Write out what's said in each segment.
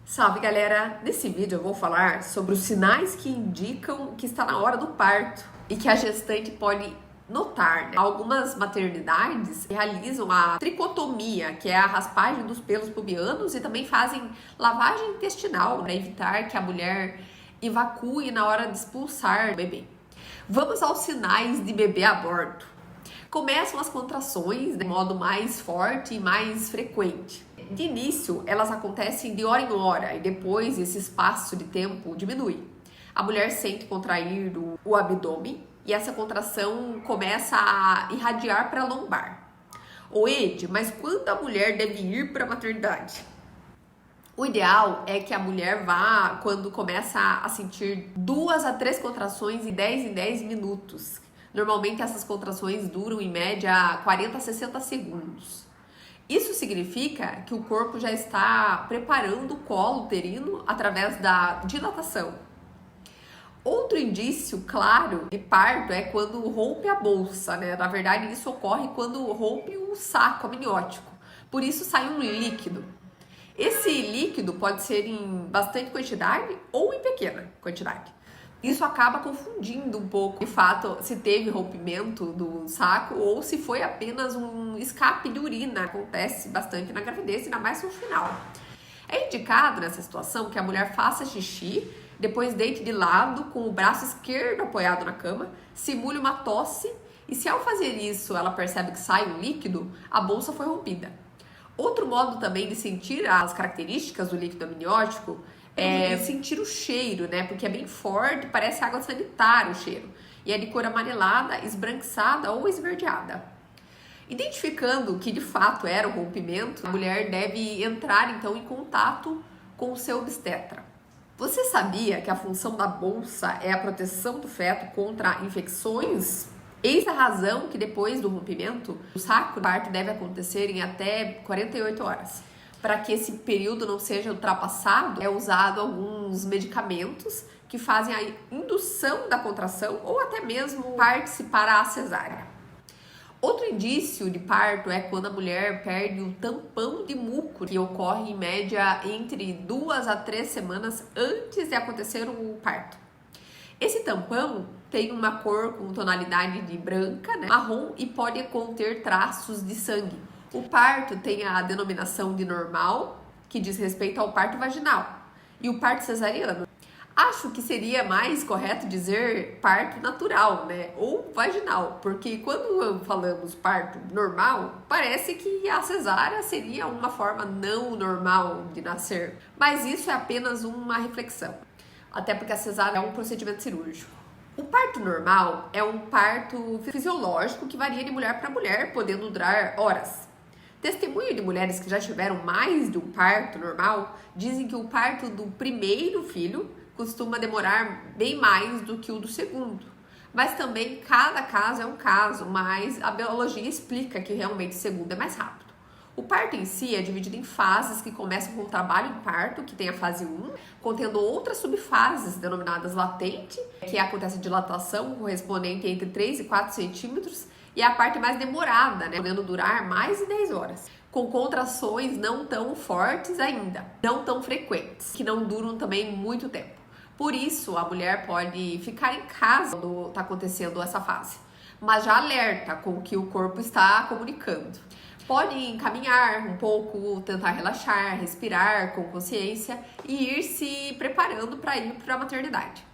Salve galera! Nesse vídeo eu vou falar sobre os sinais que indicam que está na hora do parto e que a gestante pode notar, né? Algumas maternidades realizam a tricotomia, que é a raspagem dos pelos pubianos, e também fazem lavagem intestinal para evitar que a mulher evacue na hora de expulsar o bebê. Vamos aos sinais de bebê a bordo. Começam as contrações de modo mais forte e mais frequente. De início, elas acontecem de hora em hora e depois esse espaço de tempo diminui. A mulher sente contrair o abdômen e essa contração começa a irradiar para a lombar. Ô Ed, mas quando a mulher deve ir para a maternidade? O ideal é que a mulher vá quando começa a sentir 2 a 3 contrações em 10 minutos. Normalmente essas contrações duram em média 40 a 60 segundos. Isso significa que o corpo já está preparando o colo uterino através da dilatação. Outro indício claro de parto é quando rompe a bolsa, né? Na verdade, isso ocorre quando rompe o saco amniótico. Por isso sai um líquido. Esse líquido pode ser em bastante quantidade ou em pequena quantidade. Isso acaba confundindo um pouco, de fato, se teve rompimento do saco ou se foi apenas um escape de urina. Acontece bastante na gravidez, ainda mais no final. É indicado nessa situação que a mulher faça xixi, depois deite de lado com o braço esquerdo apoiado na cama, simule uma tosse e se ao fazer isso ela percebe que sai um líquido, a bolsa foi rompida. Outro modo também de sentir as características do líquido amniótico é sentir o cheiro, né? Porque é bem forte, parece água sanitária o cheiro. E é de cor amarelada, esbranquiçada ou esverdeada. Identificando que de fato era o rompimento, a mulher deve entrar então em contato com o seu obstetra. Você sabia que a função da bolsa é a proteção do feto contra infecções? Eis a razão que depois do rompimento, o saco do parto deve acontecer em até 48 horas. Para que esse período não seja ultrapassado, é usado alguns medicamentos que fazem a indução da contração ou até mesmo parte-se para a cesárea. Outro indício de parto é quando a mulher perde o tampão de muco, que ocorre em média entre 2 a 3 semanas antes de acontecer o parto. Esse tampão tem uma cor com tonalidade de branca, né, marrom e pode conter traços de sangue. O parto tem a denominação de normal, que diz respeito ao parto vaginal, e o parto cesariano. Acho que seria mais correto dizer parto natural, né? Ou vaginal, porque quando falamos parto normal, parece que a cesárea seria uma forma não normal de nascer. Mas isso é apenas uma reflexão, até porque a cesárea é um procedimento cirúrgico. O parto normal é um parto fisiológico que varia de mulher para mulher, podendo durar horas. Testemunho de mulheres que já tiveram mais de um parto normal dizem que o parto do primeiro filho costuma demorar bem mais do que o do segundo. Mas também cada caso é um caso, mas a biologia explica que realmente o segundo é mais rápido. O parto em si é dividido em fases que começam com o trabalho em parto, que tem a fase 1, contendo outras subfases denominadas latente, que acontece a dilatação correspondente entre 3 e 4 centímetros, e a parte mais demorada, né, podendo durar mais de 10 horas, com contrações não tão fortes ainda, não tão frequentes, que não duram também muito tempo. Por isso, a mulher pode ficar em casa quando está acontecendo essa fase, mas já alerta com o que o corpo está comunicando. Pode caminhar um pouco, tentar relaxar, respirar com consciência e ir se preparando para ir para a maternidade.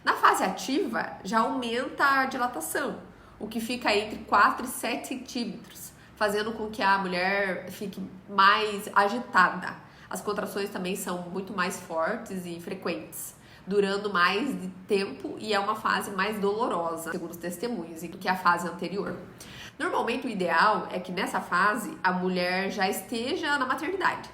Na fase ativa, já aumenta a dilatação, o que fica entre 4 e 7 centímetros, fazendo com que a mulher fique mais agitada. As contrações também são muito mais fortes e frequentes, durando mais de tempo e é uma fase mais dolorosa, segundo os testemunhos, do que a fase anterior. Normalmente o ideal é que nessa fase a mulher já esteja na maternidade,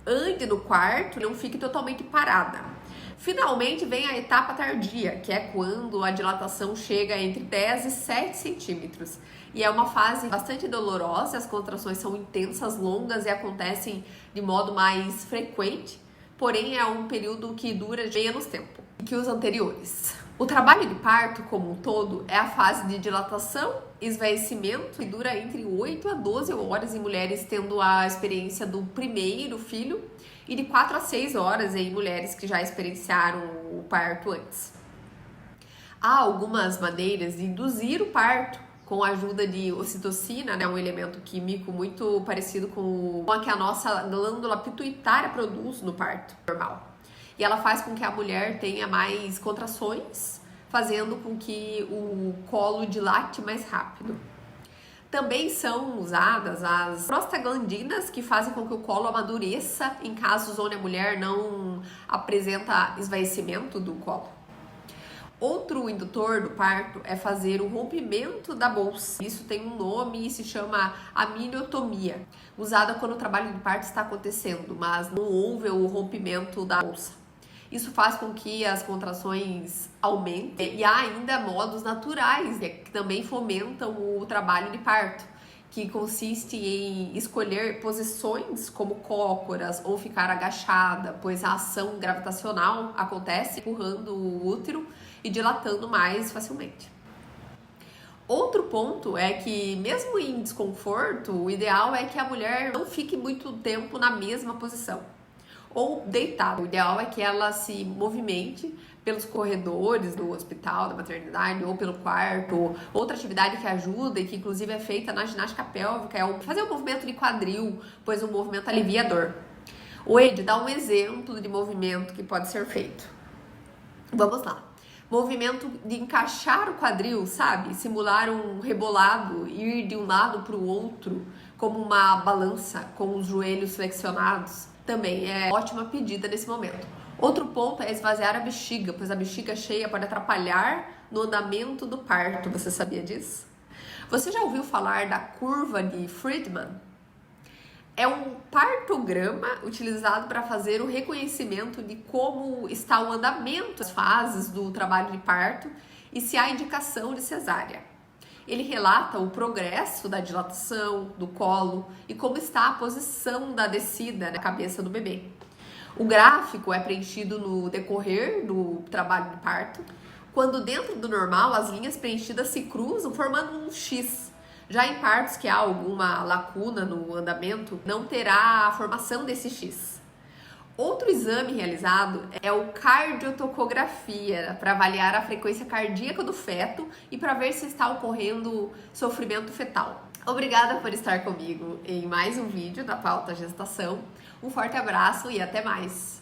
ande no quarto e não fique totalmente parada. Finalmente vem a etapa tardia, que é quando a dilatação chega entre 10 e 7 centímetros. E é uma fase bastante dolorosa, as contrações são intensas, longas e acontecem de modo mais frequente, porém é um período que dura menos tempo que os anteriores. O trabalho de parto, como um todo, é a fase de dilatação e esvaecimento que dura entre 8 a 12 horas em mulheres tendo a experiência do primeiro filho e de 4 a 6 horas em mulheres que já experienciaram o parto antes. Há algumas maneiras de induzir o parto com a ajuda de ocitocina, né, um elemento químico muito parecido com a que a nossa glândula pituitária produz no parto normal. E ela faz com que a mulher tenha mais contrações, fazendo com que o colo dilate mais rápido. Também são usadas as prostaglandinas, que fazem com que o colo amadureça em casos onde a mulher não apresenta esvaecimento do colo. Outro indutor do parto é fazer o rompimento da bolsa. Isso tem um nome e se chama amniotomia, usada quando o trabalho de parto está acontecendo, mas não houve o rompimento da bolsa. Isso faz com que as contrações aumentem e há ainda modos naturais que também fomentam o trabalho de parto, que consiste em escolher posições como cócoras ou ficar agachada, pois a ação gravitacional acontece empurrando o útero e dilatando mais facilmente. Outro ponto é que, mesmo em desconforto, o ideal é que a mulher não fique muito tempo na mesma posição ou deitada. O ideal é que ela se movimente pelos corredores do hospital, da maternidade, ou pelo quarto. Outra atividade que ajuda e que inclusive é feita na ginástica pélvica é fazer o movimento de quadril, pois o movimento alivia a dor. O Ed dá um exemplo de movimento que pode ser feito. Vamos lá. Movimento de encaixar o quadril, sabe? Simular um rebolado, ir de um lado para o outro, como uma balança, com os joelhos flexionados. Também é ótima pedida nesse momento. Outro ponto é esvaziar a bexiga, pois a bexiga cheia pode atrapalhar no andamento do parto. Você sabia disso? Você já ouviu falar da curva de Friedman? É um partograma utilizado para fazer o reconhecimento de como está o andamento, as fases do trabalho de parto e se há indicação de cesárea. Ele relata o progresso da dilatação do colo e como está a posição da descida na cabeça do bebê. O gráfico é preenchido no decorrer do trabalho de parto, quando dentro do normal as linhas preenchidas se cruzam formando um X. Já em partos que há alguma lacuna no andamento, não terá a formação desse X. Outro exame realizado é o cardiotocografia, para avaliar a frequência cardíaca do feto e para ver se está ocorrendo sofrimento fetal. Obrigada por estar comigo em mais um vídeo da pauta gestação. Um forte abraço e até mais!